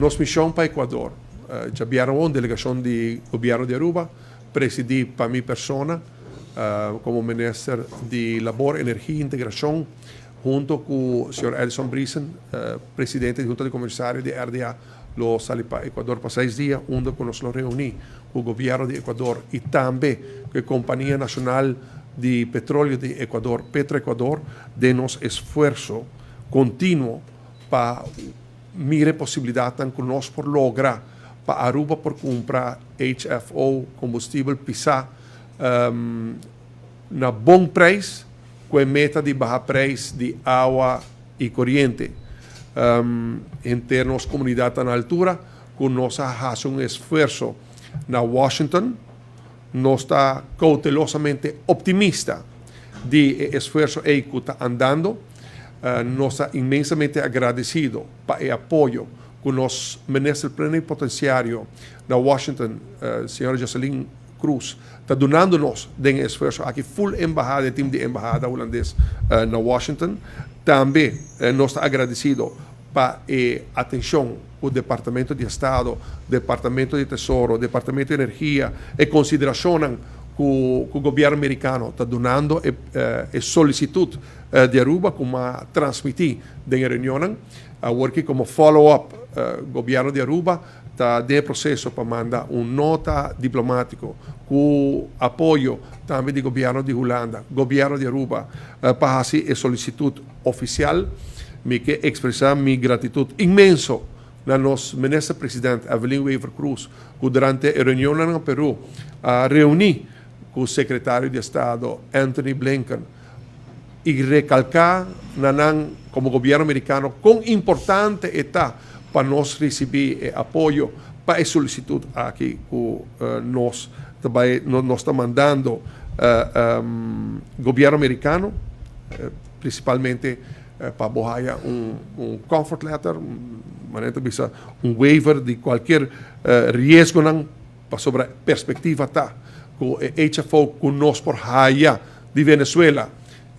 Nos misión para Ecuador, ya vieron una delegación del gobierno de Aruba, presidí para mi persona como ministro de Labor, Energía e Integración, junto con el señor Edison Brisen, presidente de Junta de Comisarios de RDA, lo salí para Ecuador para 6 días, donde nos lo reuní con el gobierno de Ecuador y también con la Compañía Nacional de Petróleo de Ecuador, Petroecuador, de nos esfuerzo continuo para mire posibilidad que nos por lograr para Aruba por comprar HFO, combustível PISA, na bom preço, com a meta de baixar preço de água e corrente. Em termos comunidade na altura, com nossa razão esforço na Washington, nós está cautelosamente optimista de esforço que está andando. Nós está imensamente agradecido para o apoio com nosso ministro plenipotenciário da Washington, senhora Jocelyn Cruz, está donando-nos de esforço aqui full embajada, time de embajada holandês na Washington. Também nós está agradecido para a atenção o Departamento de Estado, Departamento de Tesouro, Departamento de Energia e consideração que o governo americano está donando e solicitude de Aruba como a transmitir da reunião, porque como follow-up governo de Aruba está de processo para mandar nota diplomático com apoio também do governo de Holanda, governo de Aruba, para fazer a solicitude oficial. Me que expressar minha gratitude imenso na nossa ministra presidente Evelyn Weaver Cruz, que durante a reunião no Peru reuni com o secretário de Estado Anthony Blinken e recalcar como governo americano quão importante está para nós receber apoio para a solicitude aqui que nós está mandando governo americano, principalmente para borrar comfort letter, waiver de qualquer risco para sobre a perspectiva tá com HFO conosco por raia de Venezuela,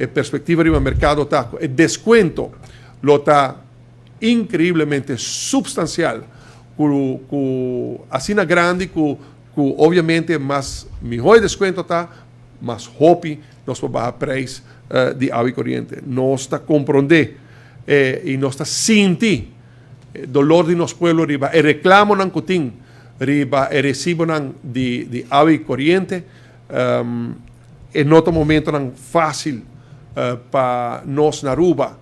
a perspectiva do mercado tá o desconto lo tá incrivelmente substancial, assim na grande, obviamente mais melhor desconto tá, mas hope nós vamos baixar preço de água e corrente. Nós está compreender e nós está sentir dolor de nosso povo riba e reclamo não cutim riba e recibo não de água e corrente. Em outro momento não fácil para nós na Aruba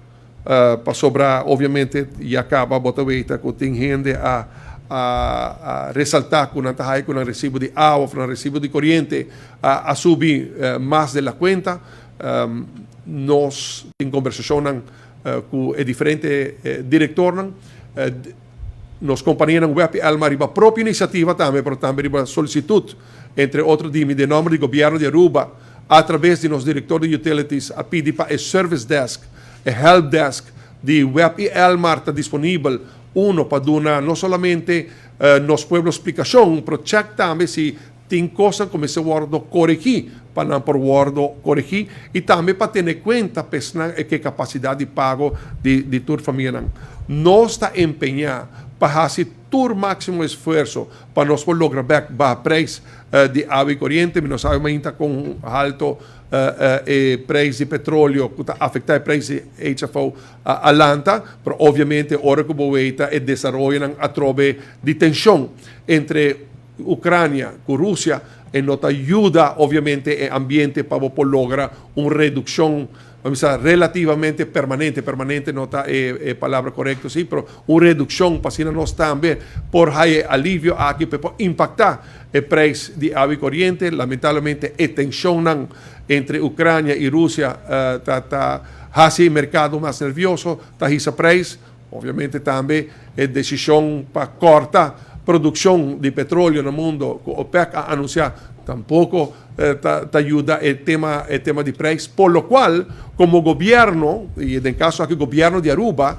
para sobrar, obviamente, e acaba botar veita que tem gente a ressaltar que não está aí com o recibo de água, com o recibo de corrente, a subir mais de la cuenta. Nós, em conversação com o diferente diretor, nos companhia web Elmar riba própria iniciativa também, mas também riba solicitude, entre outros, de nome do governo de Aruba, através de nosso diretor de utilities, a pedir para o service desk, o help desk de web Elmar está disponível, para dar não somente nos pueblos explicação, mas check também se tem coisas como esse word corrigir, para não por word corrigir, e também para ter em conta que capacidade de pago de tua família. Nós está empenhado para fazer todo o máximo esforço para nós lograr o preço de água e corrente, mas nós sabemos ainda com alto preço de petróleo que está afetando o preço de HFO alanta, mas obviamente hora que boeta e desenvolvem a trove de tensão entre Ucrânia e Rússia e nos ajuda obviamente o ambiente para lograr uma redução, vamos a relativamente permanente não está a palavra correta, sim, mas uma redução para nós também por alívio aqui para impactar o preço de água e corrente. Lamentavelmente a tensão entre Ucrânia e Rússia está fazendo o mercado mais nervioso, está esse preço, obviamente também a decisão para cortar produção de petróleo no mundo, que o OPEC a anunciar, tampouco ajuda o tema de preço, por lo qual, como governo, e em caso aqui o governo de Aruba,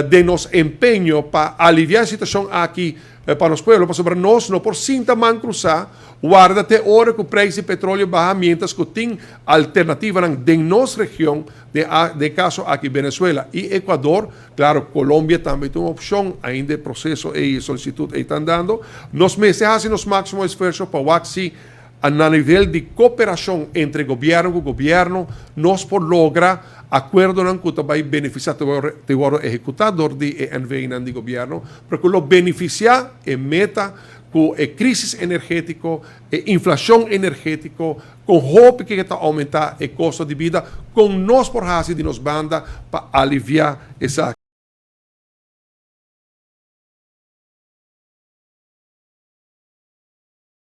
de nos empenho para aliviar a situação aqui para os pueblos, para nós, não por cinta man cruzar, guarda até hora que o preço de petróleo baixa, mientras que tem alternativa em nossa região, de caso aqui Venezuela e Equador, claro, Colômbia também tem uma opção, ainda processo e solicitude estão dando. Nós meses fazem os máximos esforços para que a nível de cooperação entre governo e governo, nós por lograr acordo que vai beneficiar o executador de NVI de governo, porque lo beneficia e meta com a crise energética, a inflação energética, com hope que está aumentar o custo de vida, com nós por fazer de nos banda para aliviar essa